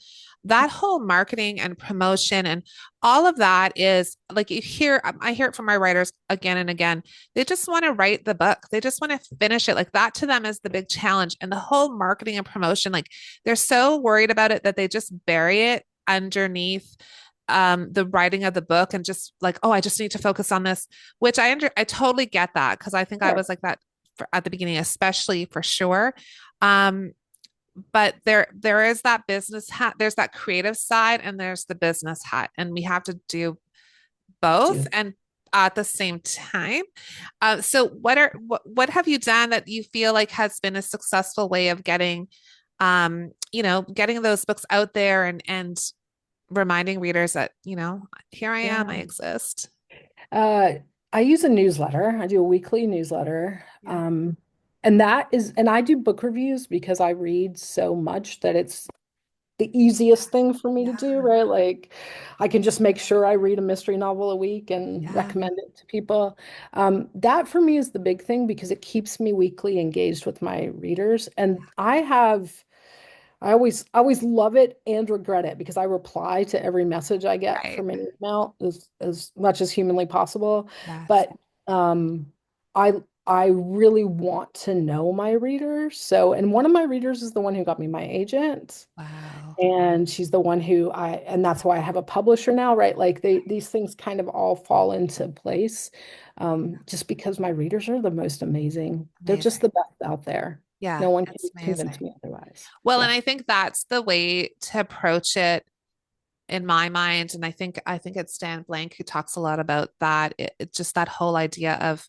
that whole marketing and promotion and all of that is like I hear it from my writers again and again. They just want to write the book. They just want to finish it. Like that to them is the big challenge. And the whole marketing and promotion, like they're so worried about it that they just bury it underneath the writing of the book and just like, oh, I just need to focus on this, which I totally get that because I think I sure. was like that at the beginning, especially for sure. Um, but there is that business hat, there's that creative side, and there's the business hat, and we have to do both Do. and at the same time. So what have you done that you feel like has been a successful way of getting those books out there and reminding readers that, here I am, I Yeah. exist. Uh, I use a newsletter. I do a weekly newsletter. Yeah. And I do book reviews because I read so much that it's the easiest thing for me to Yeah. do, right? Like I can just make sure I read a mystery novel a week and Yeah. recommend it to people. That for me is the big thing because it keeps me weekly engaged with my readers. And I always love it and regret it because I reply to every message I get Right. from an email as much as humanly possible. Yes. But um, I I really want to know my readers. So, and one of my readers is the one who got me my agent. Wow. And she's the one and that's why I have a publisher now, right? Like these things kind of all fall into place, just because my readers are the most amazing. They're just Amazing. the best out there. Yeah, No one can it's convince amazing. me otherwise. Well, and Yeah. I think that's the way to approach it in my mind. And I think it's Dan Blank who talks a lot about that. It's just that whole idea of,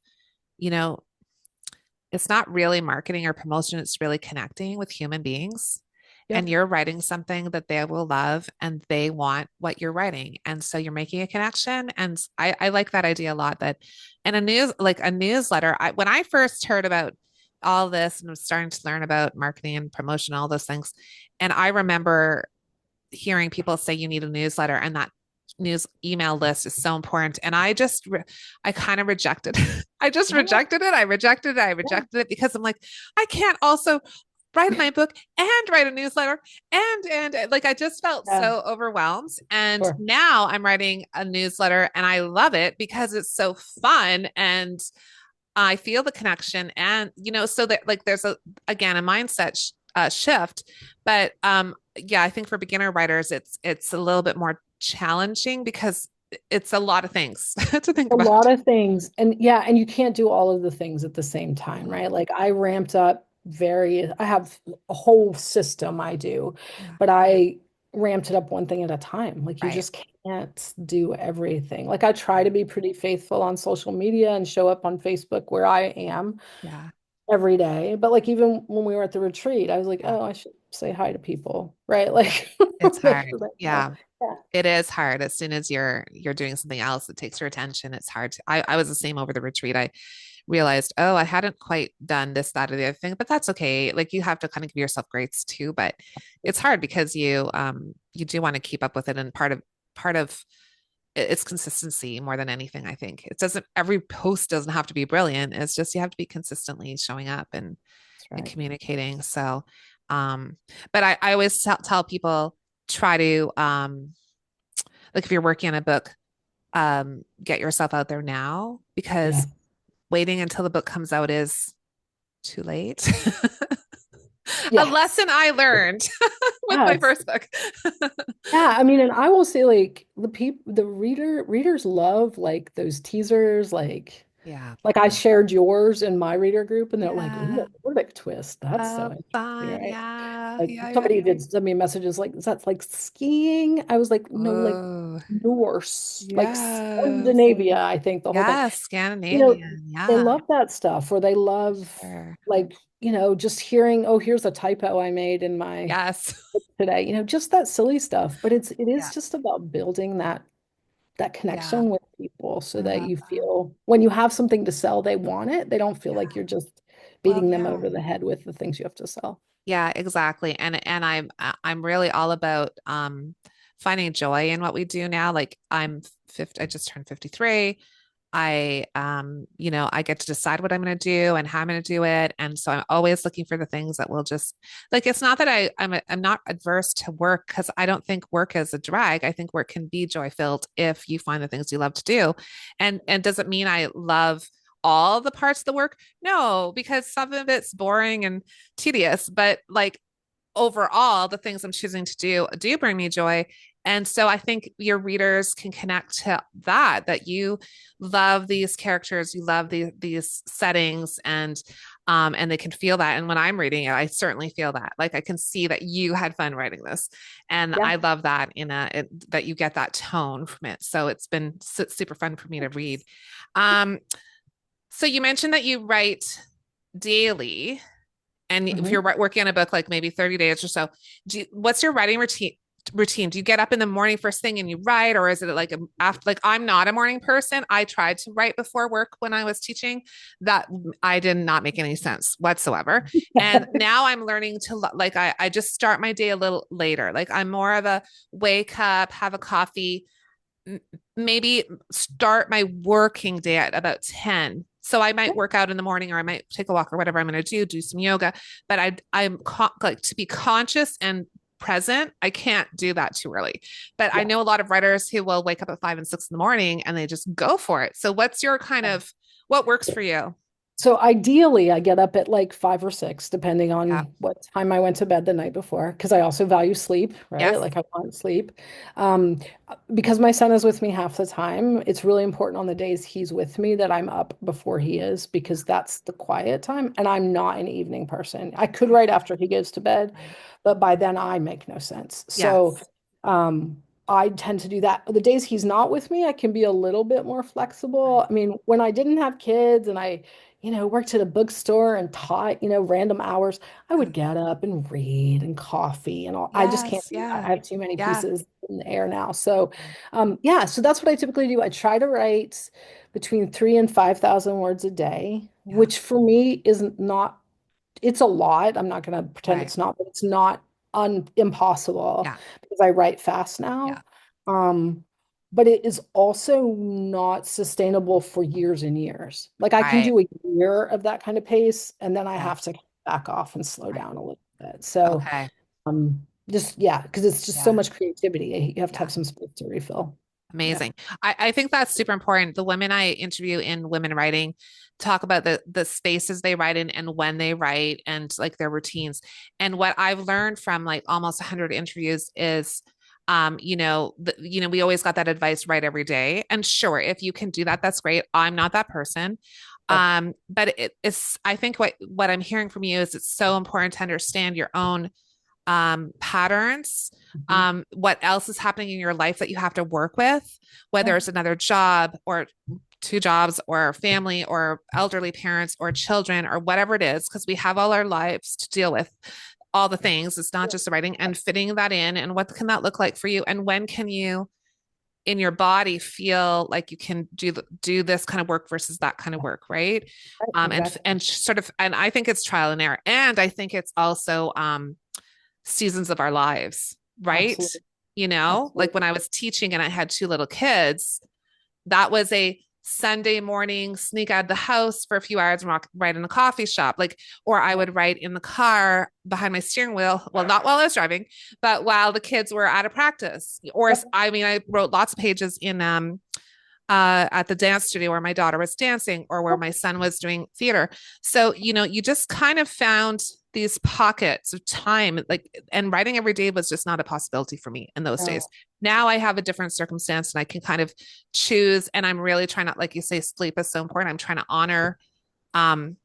you know, it's not really marketing or promotion, it's really connecting with human beings. And Yep. you're writing something that they will love and they want what you're writing. And so you're making a connection. And I like that idea a lot that in a newsletter, when I first heard about all this and was starting to learn about marketing and promotion, all those things. And I remember hearing people say you need a newsletter and that news email list is so important. And I kind of rejected it. I just Yeah, rejected it. I rejected it. I yeah, rejected it because I'm like, I can't also write my book and write a newsletter and like I just felt yeah, so overwhelmed. And sure. now I'm writing a newsletter and I love it because it's so fun and I feel the connection. And so that like there's a mindset shift. But yeah, I think for beginner writers it's a little bit more challenging because it's a lot of things to think A about. lot of things. And yeah, and you can't do all of the things at the same time, right? Like I ramped up I have a whole system I do, Yeah. but I ramped it up one thing at a time. Like you Right. just can't do everything. Like I try to be pretty faithful on social media and show up on Facebook where I am Yeah. every day. But like even when we were at the retreat, I was like, Yeah. oh, I should say hi to people, right? Like It's make hard. sure they know. Yeah. Yeah. It is hard. As soon as you're doing something else that takes your attention, it's hard I was the same over the retreat. I realized, oh, I hadn't quite done this, that, or the other thing, but that's okay. Like you have to kind of give yourself grace too, but it's hard because you do want to keep up with it. And part of it's consistency more than anything, I think. It doesn't every post doesn't have to be brilliant. It's just you have to be consistently showing up That's and right. communicating. So but I always tell people try to like if you're working on a book, get yourself out there now Yeah. because waiting until the book comes out is too late. A Yes. lesson I learned with my Yes. first book. Yeah, I mean, and I will say like the readers love like those teasers, Yeah. like I shared yours in my reader group and they're like, ooh, Yeah. a verdict twist. That's so Oh, interesting, fun. right? Yeah. Like Yeah. Yeah. somebody did send me messages like, is that like skiing? I was like, no, like Oh, Norse, like yes. Scandinavia, I think the whole thing. Yes. You know, Scandinavian. they Yeah. love that stuff or they love Sure. like, just hearing, oh, here's a typo I made in my Yes. today, just that silly stuff. But it is Yeah. just about building that Yeah. connection with people so I that love you that. feel when you have something to sell, they want it. They don't feel Yeah. like you're just Well, beating them yeah. over the head with the things you have to sell. Yeah, exactly. And I'm really all about finding joy in what we do now. Like I'm 50, I just turned 53. I get to decide what I'm going to do and how I'm going to do it. And so I'm always looking for the things that will just like it's not that I'm not adverse to work because I don't think work is a drag. I think work can be joy filled if you find the things you love to do. And does it mean I love all the parts of the work? No, because some of it's boring and tedious, but like overall, the things I'm choosing to do bring me joy. And so I think your readers can connect to that you love these characters, you love these settings, and they can feel that. And when I'm reading it, I certainly feel that. Like I can see that you had fun writing this, and Yeah. I love that that you get that tone from it. So it's been super fun for me to read. Um, so you mentioned that you write daily. And if Mhm. you're working on a book, like maybe 30 days or so, what's your writing routine? Do you get up in the morning first thing and you write, or is it like after? Like I'm not a morning person. I tried to write before work when I was teaching. That I did not make any sense whatsoever. And now I'm learning to like I just start my day a little later. Like I'm more of a wake up, have a coffee, maybe start my working day at about 10. So I might work out in the morning or I might take a walk or whatever I'm going to do some yoga. But I'm like to be conscious and present. I can't do that too early. But I Yeah. know a lot of writers who will wake up at 5 and 6 in the morning and they just go for it. So what's your kind of what works for you? So ideally, I get up at like 5 or 6, depending Yeah. on what time I went to bed the night before, because I also value sleep, right? Yes. Like I want sleep. Um, because my son is with me half the time, it's really important on the days he's with me that I'm up before he is, because that's the quiet time. And I'm not an evening person. I could Okay. write after he goes to bed, Right. but by then I make no sense. So, Yes. um, I tend to do that. The days he's not with me, I can be a little bit more flexible. Right. I mean, when I didn't have kids and I worked at a bookstore and taught, random hours, I would Yes. get up and read and coffee and all. I just can't Yes. do that. Yeah. I have too many Yeah. pieces in the air now. So, yeah, so that's what I typically do. I try to write between 3 and 5,000 words a day, Yeah. which for me isn't not it's a lot. I'm not going to pretend Right. it's not, but it's not impossible Yeah. because I write fast Yeah. now. Um, but it is also not sustainable for years and years. Like I can Right. do a year of that kind of pace, and then I Yeah. have to back off and slow Right. down a little bit. So, Okay. just yeah, because it's just so Yeah. much creativity. You have to Yeah. have some space to refill. Yeah. Amazing. I think that's super important. The women I interview in women writing talk about the spaces they write in and when they write and like their routines. And what I've learned from like almost 100 interviews is we always got that advice, write every day. And sure, if you can do that, that's great. I'm not that person. Yep. But it's I think what I'm hearing from you is it's so important to understand your own patterns, Mhm. what else is happening in your life that you have to work with, whether Yeah. it's another job or two jobs or family or elderly parents or children or whatever it is, because we have all our lives to deal with all the things. It's not just the writing and fitting that in. And what can that look like for you? And when can you in your body feel like you can do this kind of work versus that kind of work, right? Right. And Exactly. and sort of, and I think it's trial and error, and I think it's also seasons of our lives, right? Absolutely. Like when Absolutely. I was teaching and I had two little kids, that was a Sunday morning sneak out of the house for a few hours and write in a coffee shop. Like, or I would write in the car behind my steering wheel. Well, not while I was driving, but while the kids were out of practice. Or Yep. I mean, I wrote lots of pages in at the dance studio where my daughter was dancing or where my son was doing theater. So, you just kind of found these pockets of time, like, and writing every day was just not a possibility for me in those days. No. Now I have a different circumstance and I can kind of choose. And I'm really trying to, like you say, sleep is so important. I'm trying to honor um,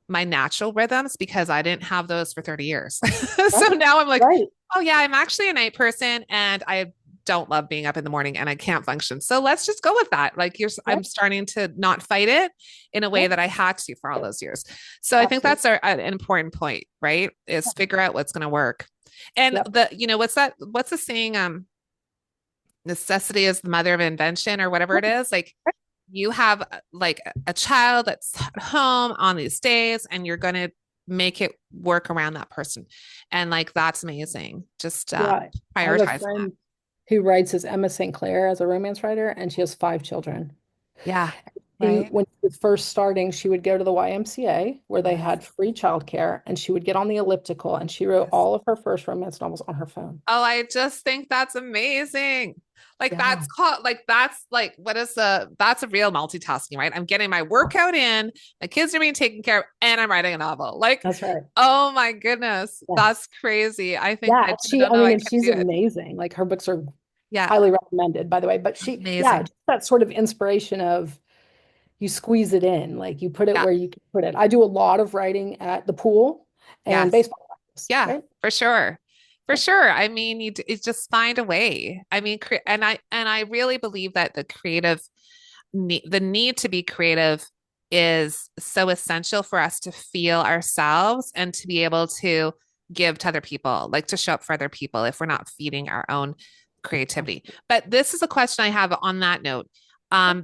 my natural rhythms because I didn't have those for 30 years. So Right. now I'm like, Right. oh yeah, I'm actually a night person and I don't love being up in the morning and I can't function. So let's just go with that. Like I'm Right. starting to not fight it in a way Yep. that I had to for all those years. So I think Absolutely. that's an important point, right? Is figure out what's going to work. And Yep. what's the saying? Necessity is the mother of invention or whatever it is. Like you have like a child that's at home on these days and you're going to make it work around that person. And like, that's amazing. Just Yeah. I have a prioritizing that. friend who writes as Emma St. Clair as a romance writer, and she has 5 children. Yeah. Right. When she was first starting, she would go to the YMCA where they Yes. had free childcare, and she would get on the elliptical, and she wrote Yes. all of her first romance novels on her phone. Oh, I just think that's amazing. Like Yeah, that's like that's a real multitasking, right? I'm getting my workout in, my kids are being taken care of, and I'm writing a novel. Like, that's right. oh my goodness, Yeah. that's crazy. Yeah, I don't I know mean, I and could she's do it. amazing. Like her books are Yeah, highly recommended, by the way. But yeah, amazing. just that sort of inspiration of you squeeze it in, like you put it Yeah, where you can put it. I do a lot of writing at the pool and yes. baseball practice, Yeah, right? for sure. For Yeah. sure. I mean, you just find a way. I mean, and I really believe that the need to be creative is so essential for us to feel ourselves and to be able to give to other people, like to show up for other people if we're not feeding our own creativity. But this is a question I have on that note,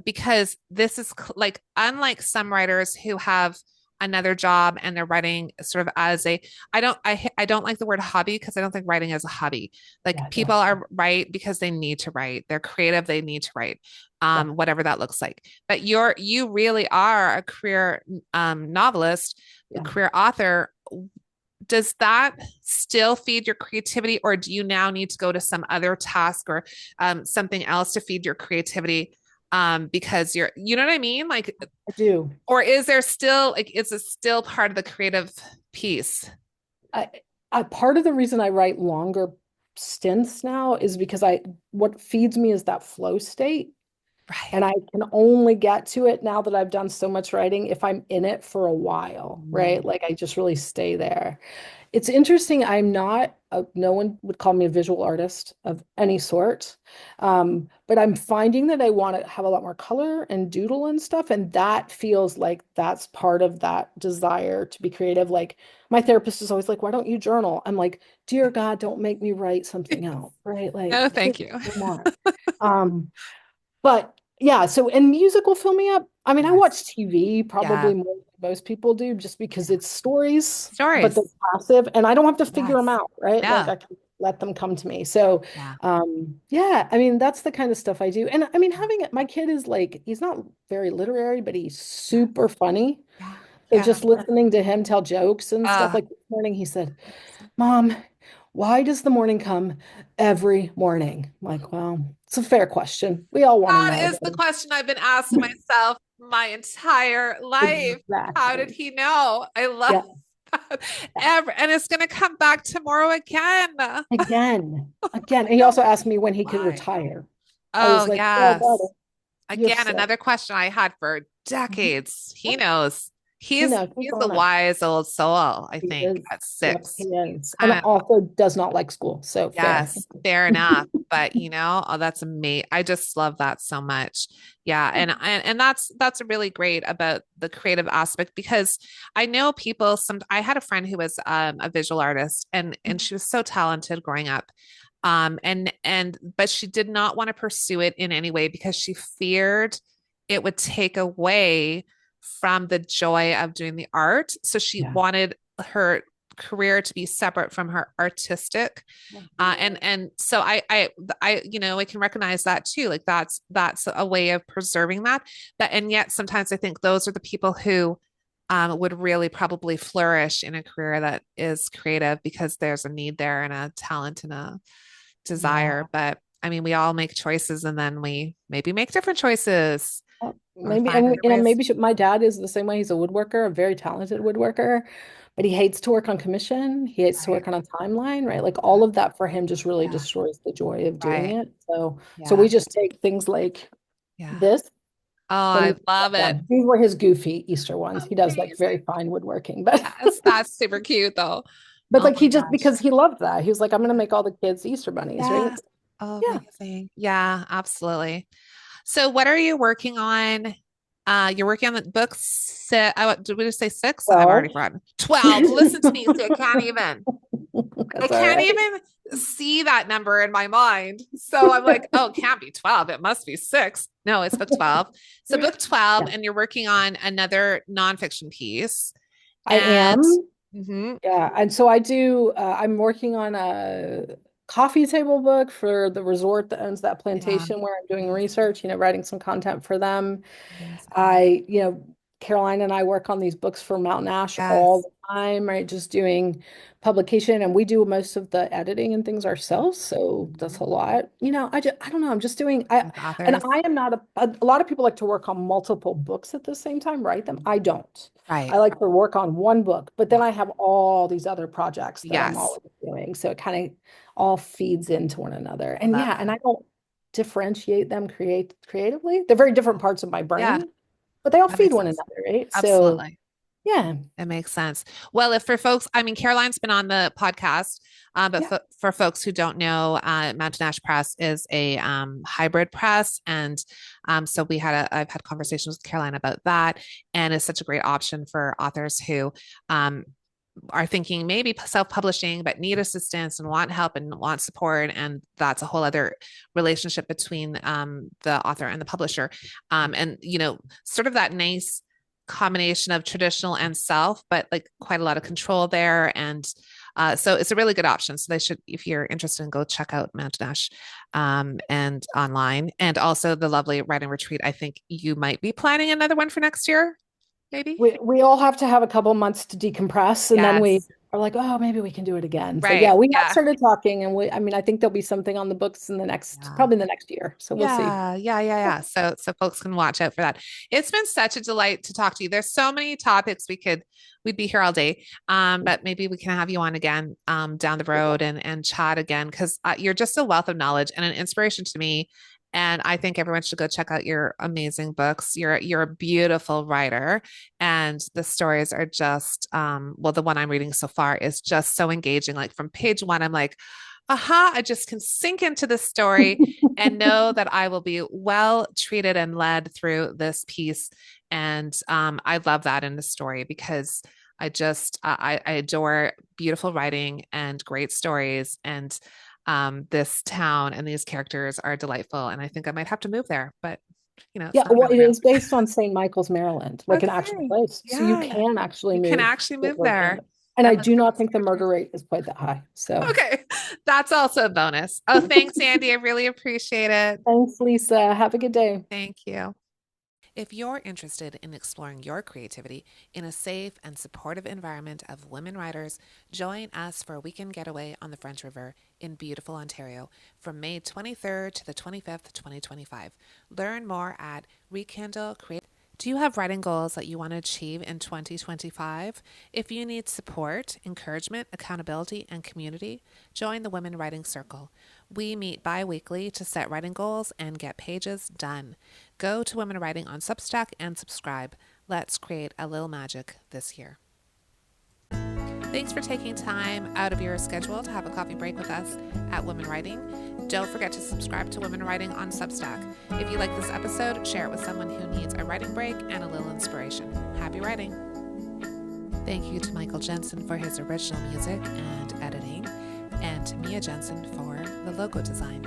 because this is like unlike some writers who have another job and they're writing sort of as a I don't like the word hobby because I don't think writing is a hobby. Like Yeah, people definitely. are write because they need to write. They're creative, they need to write, Yeah. whatever that looks like. But you really are a career novelist, a Yeah. career author. Does that still feed your creativity, or do you now need to go to some other task or something else to feed your creativity? Because you know what I mean? Like, I do. or is there still like, is it still part of the creative piece? I, part of the reason I write longer stints now is because what feeds me is that flow state. Right. And I can only get to it now that I've done so much writing if I'm in it for a while, right? Mm. Like I just really stay there. It's interesting. No one would call me a visual artist of any sort. But I'm finding that I want to have a lot more color and doodle and stuff. And that feels like that's part of that desire to be creative. Like my therapist is always like, why don't you journal? I'm like, dear God, don't make me write something out, right? Like, No, please, thank you. come on. Um, but Yeah, so and music will fill me up. I mean, I Yes. watch TV Yeah. probably more than most people do just because Yeah. it's stories, but they're Stories. passive and I don't have to figure them Yes. out, right? Like Yeah. I can let them come to me. So, Yeah. yeah, I mean, that's the kind of stuff I do. And I mean, having it, my kid is like, he's not very literary, but he's Yeah. super funny. Yeah. So Yeah. just listening to him tell jokes and stuff Uh, like this morning, he said, Mom, why does the morning come every morning? I'm like, well, it's a fair question. We all want to that know. is the question I've been asking myself my entire life. How did Exactly. he know? I love Yeah. that. Yeah. Ever, and it's going to come back tomorrow again. Again. Again. And he No, also asked me when he could why? retire. I Oh, was like, well, buddy, yes. you're Again, sick. another question I had for decades. He Yep. knows. He He's knows. He's he's a on it. wise old soul, I He think, is. at Yep, he 6. He's is. And kind of also does not like school. So fair. yes, fair enough. But oh, that's amazing. I just love that so much. Yeah, and that's really great about the creative aspect because I know people some I had a friend who was a visual artist and she was so talented growing up. And but she did not want to pursue it in any way because she feared it would take away from the joy of doing the art. So she Yeah. wanted her career to be separate from her artistic and so I I can recognize that too, like that's a way of preserving that and yet sometimes I think those are the people who would really probably flourish in a career that is creative because there's a need there and a talent and a Yeah. desire. But I mean we all make choices and then we maybe make different choices or Maybe, find and other ways. maybe my dad is the same way. He's a woodworker, a very talented woodworker, but he hates to work on commission. He hates to Right. work on a timeline, right? Like all of that for him just really Yeah. destroys the joy of doing Right. it. So Yeah. we just take things like Yeah. this Oh, when I he love it. done. These were his goofy Easter ones. He does like very Amazing. fine woodworking, but Yes, that's super cute though. but Oh like my he just gosh. because he loved that. He was like, I'm gonna make all the kids Easter bunnies, right? Yeah. Oh, Yeah. amazing. Yeah, absolutely. So what are you working on? You're working on the book set. Did we just say 6? I've already Well, forgotten. 12. Listen to me. See, I that's all can't right. even see that number in my mind. So I'm like, oh, it can't be 12. It must be 6. No, it's book 12. So book 12, Yeah, and you're working on another nonfiction piece. I And am. mhm, Yeah, and so I do. I'm working on a coffee table book for the resort that owns that yeah, plantation where I'm doing amazing, research, writing some content for them. amazing. Caroline and I work on these books for Mountain Ash all Yes. the time, right? Just doing publication, and we do most of the editing and things ourselves. So that's Mhm. a lot. I don't know. I'm just doing. With And authors. I am not a lot of people like to work on multiple books at the same time, write them. I don't. Right. I like to work on one book, but then Yeah. I have all these other projects that I'm Yes. always doing. So it kind of all feeds into one another. I And love yeah, and it. I don't differentiate them creatively. They're very different parts of my Yeah, brain, but they all that feed makes one sense. another, right? So Absolutely. yeah, It makes sense. Well, if for folks, I mean, Caroline's been on the podcast, but yeah, for folks who don't know, Mountain Ash Press is a hybrid press, and so I've had conversations with Caroline about that, and it's such a great option for authors who um, are thinking maybe self-publishing but need assistance and want help and want support, and that's a whole other relationship between the author and the publisher, and sort of that nice combination of traditional and self, but like quite a lot of control there. And so it's a really good option. So they should, if you're interested, go check out Mountain Ash and online. And also the lovely writing retreat. I think you might be planning another one for next year, maybe. we all have to have a couple months to decompress, and then we Yes. are like, oh, maybe we can do it again. So yeah, Right. we have Yeah. started talking, and I mean, I think there'll be something on the books in the next, Yeah. probably in the next year. So we'll see. Yeah. So folks can watch out for that. It's been such a delight to talk to you. There's so many topics we'd be here all day. But maybe we can have you on again down the road and chat again because you're just a wealth of knowledge and an inspiration to me. And I think everyone should go check out your amazing books. You're a beautiful writer, and the stories are just well, the one I'm reading so far is just so engaging. Like from page 1, I'm like, aha, I just can sink into the story and know that I will be well treated and led through this piece. And I love that in the story because I adore beautiful writing and great stories. And this town and these characters are delightful. And I think I might have to move there, but Yeah, It's not well, really it real. is based on St. Michael's, Maryland, like an actual Okay. place. So you Yeah. can actually You can move actually to move there. Orlando. And And I live do for not the think the summer. murder rate is quite that high. So Okay. That's also a bonus. Oh, thanks, Andi. I really appreciate it. thanks, Lisa. Have a good day. Thank you. If you're interested in exploring your creativity in a safe and supportive environment of women writers, join us for a weekend getaway on the French River in beautiful Ontario from May 23rd to the 25th, 2025. Learn more at Rekindle Create. Do you have writing goals that you want to achieve in 2025? If you need support, encouragement, accountability, and community, join the Women Writing Circle. We meet bi-weekly to set writing goals and get pages done. Go to Women Writing on Substack and subscribe. Let's create a little magic this year. Thanks for taking time out of your schedule to have a coffee break with us at Women Writing. Don't forget to subscribe to Women Writing on Substack. If you like this episode, share it with someone who needs a writing break and a little inspiration. Happy writing! Thank you to Michael Jensen for his original music and editing, and to Mia Jensen for the logo design.